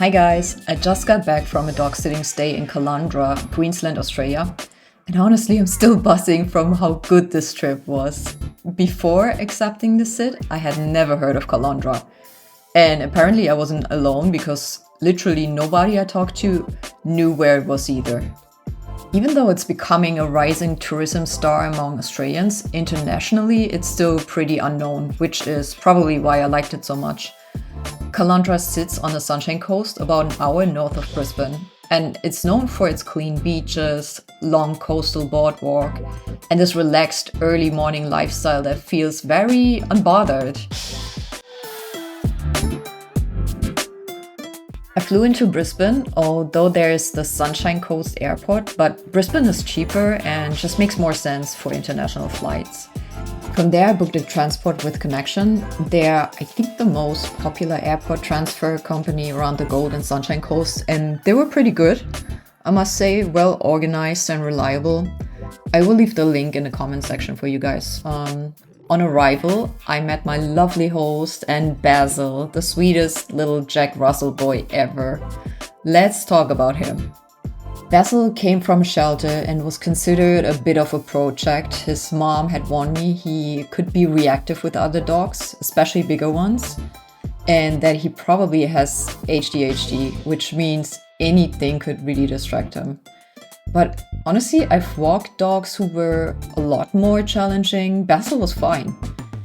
Hi guys, I just got back from a dog sitting stay in Caloundra, Queensland, Australia. And honestly, I'm still buzzing from how good this trip was. Before accepting the sit, I had never heard of Caloundra. And apparently I wasn't alone because literally nobody I talked to knew where it was either. Even though it's becoming a rising tourism star among Australians, internationally it's still pretty unknown, which is probably why I liked it so much. Caloundra sits on the Sunshine Coast about an hour north of Brisbane, and it's known for its clean beaches, long coastal boardwalk, and this relaxed early morning lifestyle that feels very unbothered. I flew into Brisbane, although there's the Sunshine Coast Airport, but Brisbane is cheaper and just makes more sense for international flights. From there, I booked a transport with connection. They're, I think, the most popular airport transfer company around the Gold and Sunshine Coast, and they were pretty good. I must say, well organized and reliable. I will leave the link in the comment section for you guys. On arrival, I met my lovely host and Basil, the sweetest little Jack Russell boy ever. Let's talk about him. Basil came from a shelter and was considered a bit of a project. His mom had warned me he could be reactive with other dogs, especially bigger ones, and that he probably has ADHD, which means anything could really distract him. But honestly, I've walked dogs who were a lot more challenging. Basil was fine.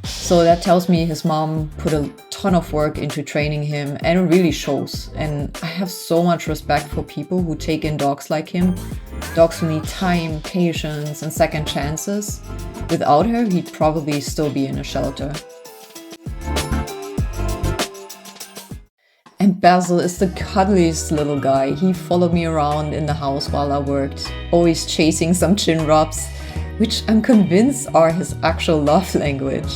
So that tells me his mom put a ton of work into training him, and it really shows. And I have so much respect for people who take in dogs like him. Dogs who need time, patience, and second chances. Without her, he'd probably still be in a shelter. And Basil is the cuddliest little guy. He followed me around in the house while I worked, always chasing some chin rubs, which I'm convinced are his actual love language.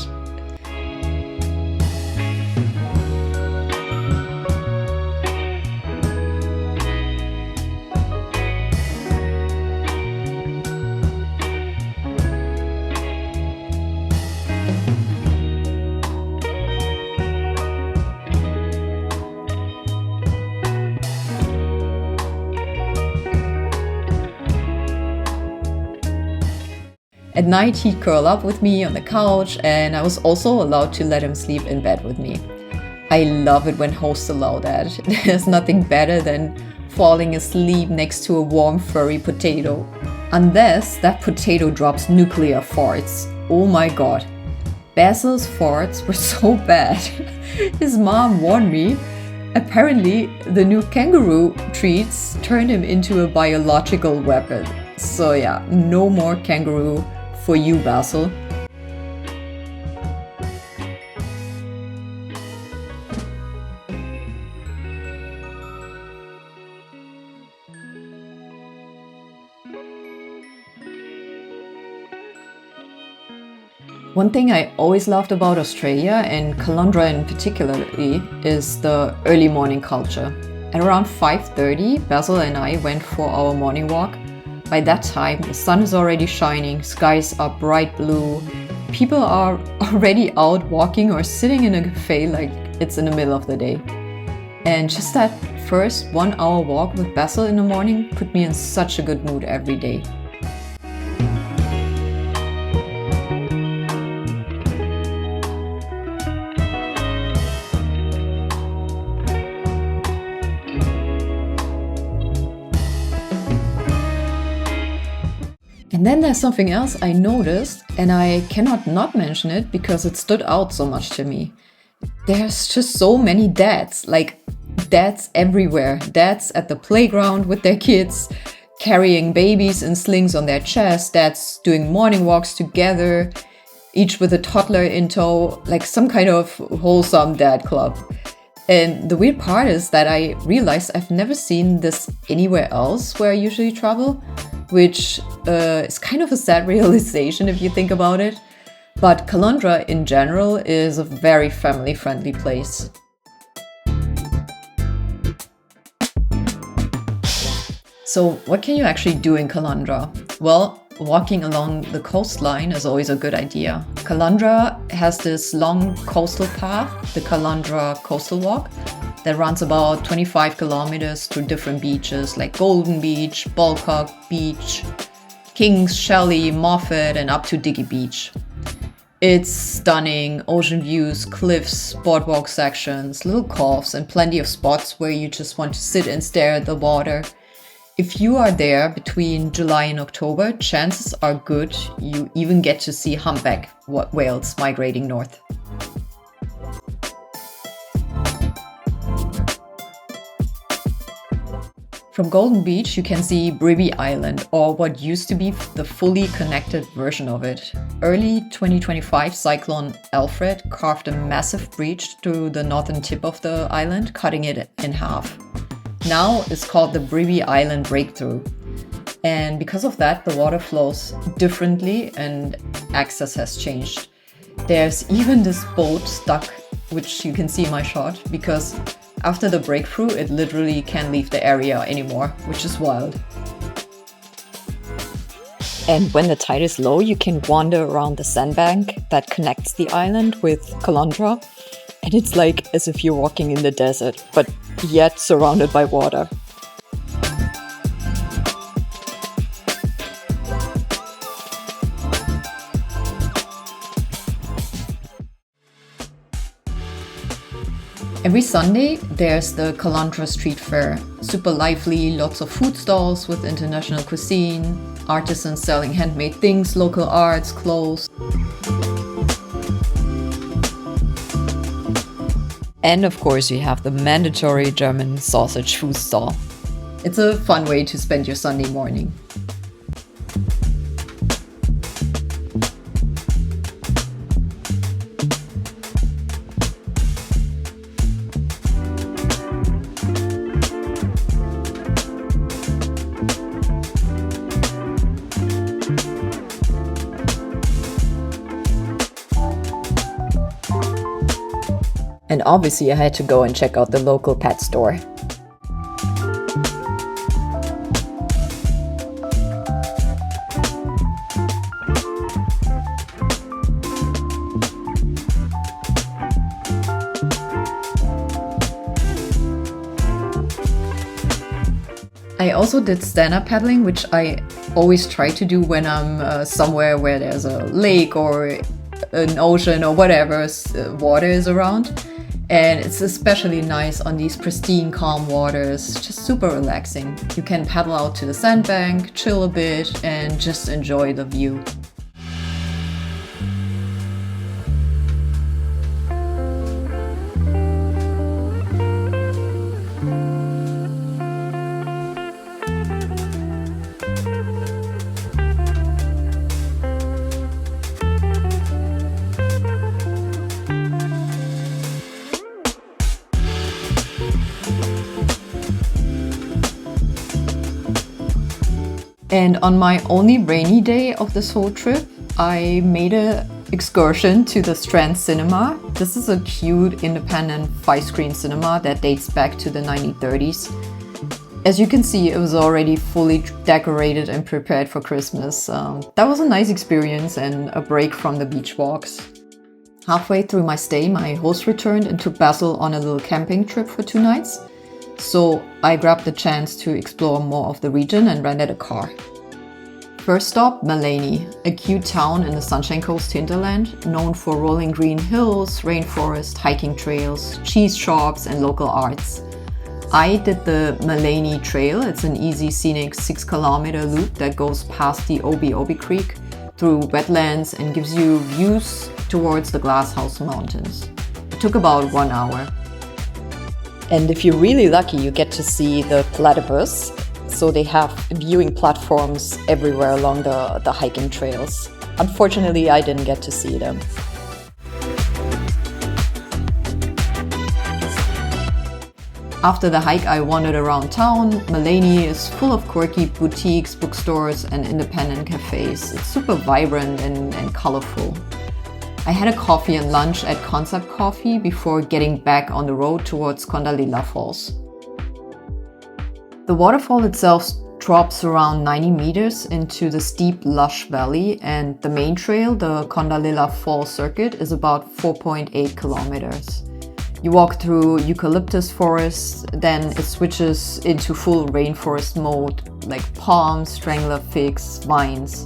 At night, he'd curl up with me on the couch, and I was also allowed to let him sleep in bed with me. I love it when hosts allow that. There's nothing better than falling asleep next to a warm, furry potato. Unless that potato drops nuclear farts. Oh my god. Basil's farts were so bad. His mom warned me. Apparently, the new kangaroo treats turned him into a biological weapon. So yeah, no more kangaroo for you, Basil. One thing I always loved about Australia, and Caloundra in particularly, is the early morning culture. At around 5:30, Basil and I went for our morning walk. By that time, the sun is already shining, skies are bright blue, people are already out walking or sitting in a cafe like it's in the middle of the day. And just that first 1 hour walk with Basil in the morning put me in such a good mood every day. And then there's something else I noticed, and I cannot not mention it because it stood out so much to me. There's just so many dads, like dads everywhere. Dads at the playground with their kids, carrying babies in slings on their chest, dads doing morning walks together, each with a toddler in tow, like some kind of wholesome dad club. And the weird part is that I realized I've never seen this anywhere else where I usually travel, which is kind of a sad realization if you think about it. But Caloundra in general is a very family-friendly place. So what can you actually do in Caloundra? Well, walking along the coastline is always a good idea. Caloundra has this long coastal path, the Caloundra Coastal Walk, that runs about 25 kilometers through different beaches like Golden Beach, Balcock Beach, Kings, Shelley, Moffat, and up to Diggy Beach. It's stunning, ocean views, cliffs, boardwalk sections, little coves, and plenty of spots where you just want to sit and stare at the water. If you are there between July and October, chances are good you even get to see humpback whales migrating north. From Golden Beach, you can see Bribie Island, or what used to be the fully connected version of it. Early 2025 cyclone Alfred carved a massive breach through the northern tip of the island, cutting it in half. Now it's called the Bribie Island Breakthrough. And because of that, the water flows differently and access has changed. There's even this boat stuck, which you can see in my shot, because after the breakthrough, it literally can't leave the area anymore, which is wild. And when the tide is low, you can wander around the sandbank that connects the island with Caloundra. And it's like as if you're walking in the desert, but yet surrounded by water. Every Sunday, there's the Caloundra Street Fair. Super lively, lots of food stalls with international cuisine, artisans selling handmade things, local arts, clothes. And of course, you have the mandatory German sausage food stall. It's a fun way to spend your Sunday morning. And obviously I had to go and check out the local pet store. I also did stand-up paddling, which I always try to do when I'm somewhere where there's a lake or an ocean or whatever water is around. And it's especially nice on these pristine, calm waters, just super relaxing. You can paddle out to the sandbank, chill a bit, and just enjoy the view. And on my only rainy day of this whole trip, I made an excursion to the Strand Cinema. This is a cute, independent 5-screen cinema that dates back to the 1930s. As you can see, it was already fully decorated and prepared for Christmas. That was a nice experience and a break from the beach walks. Halfway through my stay, my host returned and took Basil on a little camping trip for 2 nights. So I grabbed the chance to explore more of the region and rented a car. First stop, Maleny, a cute town in the Sunshine Coast hinterland, known for rolling green hills, rainforests, hiking trails, cheese shops, and local arts. I did the Maleny Trail. It's an easy, scenic 6-kilometer loop that goes past the Obi Creek through wetlands and gives you views towards the Glasshouse Mountains. It took about 1 hour. And if you're really lucky, you get to see the platypus. So they have viewing platforms everywhere along the hiking trails. Unfortunately, I didn't get to see them. After the hike, I wandered around town. Maleny is full of quirky boutiques, bookstores, and independent cafes. It's super vibrant and colorful. I had a coffee and lunch at Concept Coffee before getting back on the road towards Kondalilla Falls. The waterfall itself drops around 90 meters into the steep, lush valley, and the main trail, the Kondalilla Falls circuit, is about 4.8 kilometers. You walk through eucalyptus forests, then it switches into full rainforest mode, like palms, strangler figs, vines.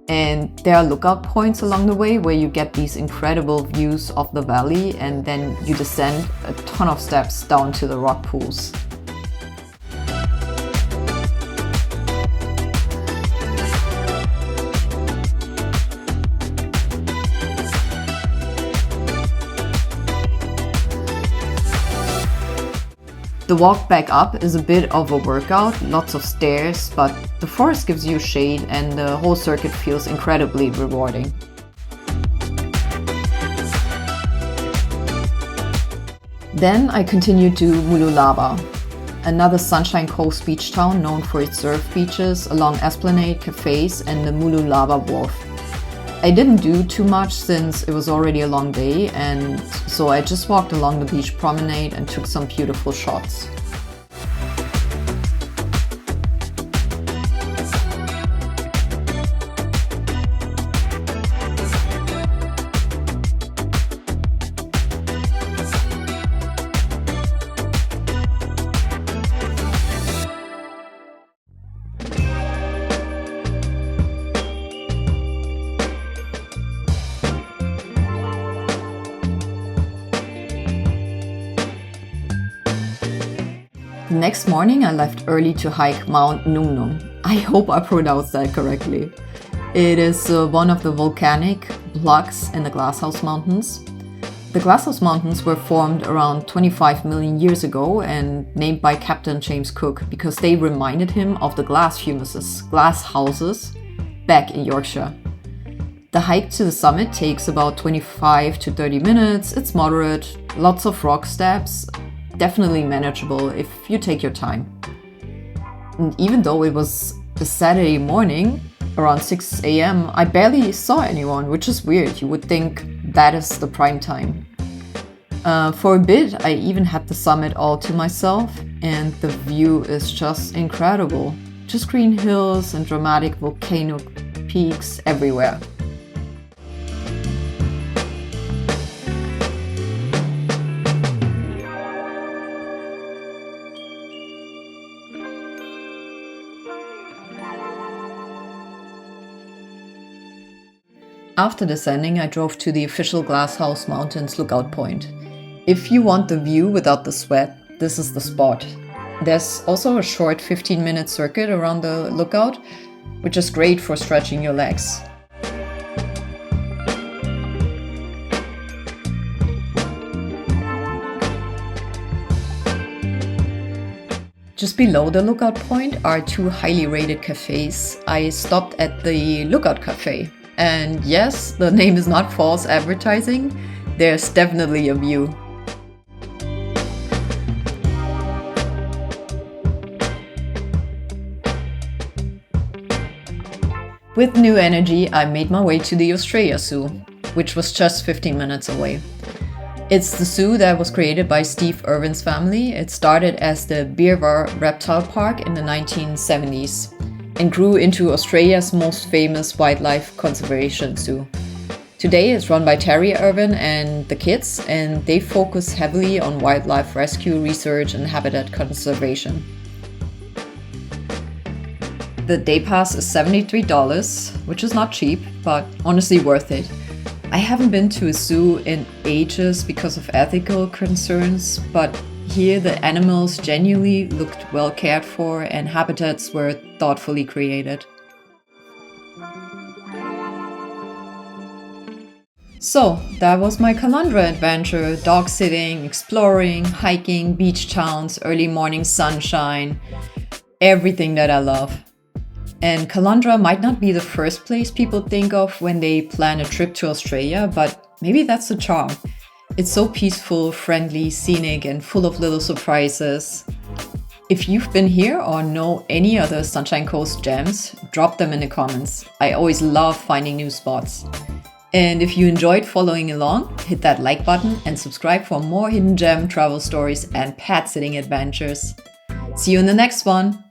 And there are lookout points along the way where you get these incredible views of the valley, and then you descend a ton of steps down to the rock pools. The walk back up is a bit of a workout, lots of stairs, but the forest gives you shade and the whole circuit feels incredibly rewarding. Then I continued to Mooloolaba, another Sunshine Coast beach town known for its surf beaches along Esplanade cafes and the Mooloolaba Wharf. I didn't do too much since it was already a long day, and so I just walked along the beach promenade and took some beautiful shots. The next morning I left early to hike Mount Ngungun. I hope I pronounced that correctly. It is one of the volcanic blocks in the Glasshouse Mountains. The Glasshouse Mountains were formed around 25 million years ago and named by Captain James Cook because they reminded him of the glass houses back in Yorkshire. The hike to the summit takes about 25 to 30 minutes. It's moderate, lots of rock steps, definitely manageable if you take your time. And even though it was a Saturday morning, around 6 a.m., I barely saw anyone, which is weird. You would think that is the prime time. For a bit, I even had the summit all to myself, and the view is just incredible. Just green hills and dramatic volcano peaks everywhere. After descending, I drove to the official Glasshouse Mountains lookout point. If you want the view without the sweat, this is the spot. There's also a short 15-minute circuit around the lookout, which is great for stretching your legs. Just below the lookout point are two highly rated cafes. I stopped at the Lookout Cafe. And yes, the name is not false advertising. There's definitely a view. With new energy, I made my way to the Australia Zoo, which was just 15 minutes away. It's the zoo that was created by Steve Irwin's family. It started as the Beerwar Reptile Park in the 1970s. And grew into Australia's most famous wildlife conservation zoo. Today it's run by Terrier Irwin and the kids, and they focus heavily on wildlife rescue research and habitat conservation. The day pass is $73, which is not cheap, but honestly worth it. I haven't been to a zoo in ages because of ethical concerns, but here the animals genuinely looked well cared for and habitats were thoughtfully created. So that was my Caloundra adventure: dog sitting, exploring, hiking, beach towns, early morning sunshine, everything that I love. And Caloundra might not be the first place people think of when they plan a trip to Australia, but maybe that's the charm. It's so peaceful, friendly, scenic, and full of little surprises. If you've been here or know any other Sunshine Coast gems, drop them in the comments. I always love finding new spots. And if you enjoyed following along, hit that like button and subscribe for more hidden gem travel stories and pet sitting adventures. See you in the next one!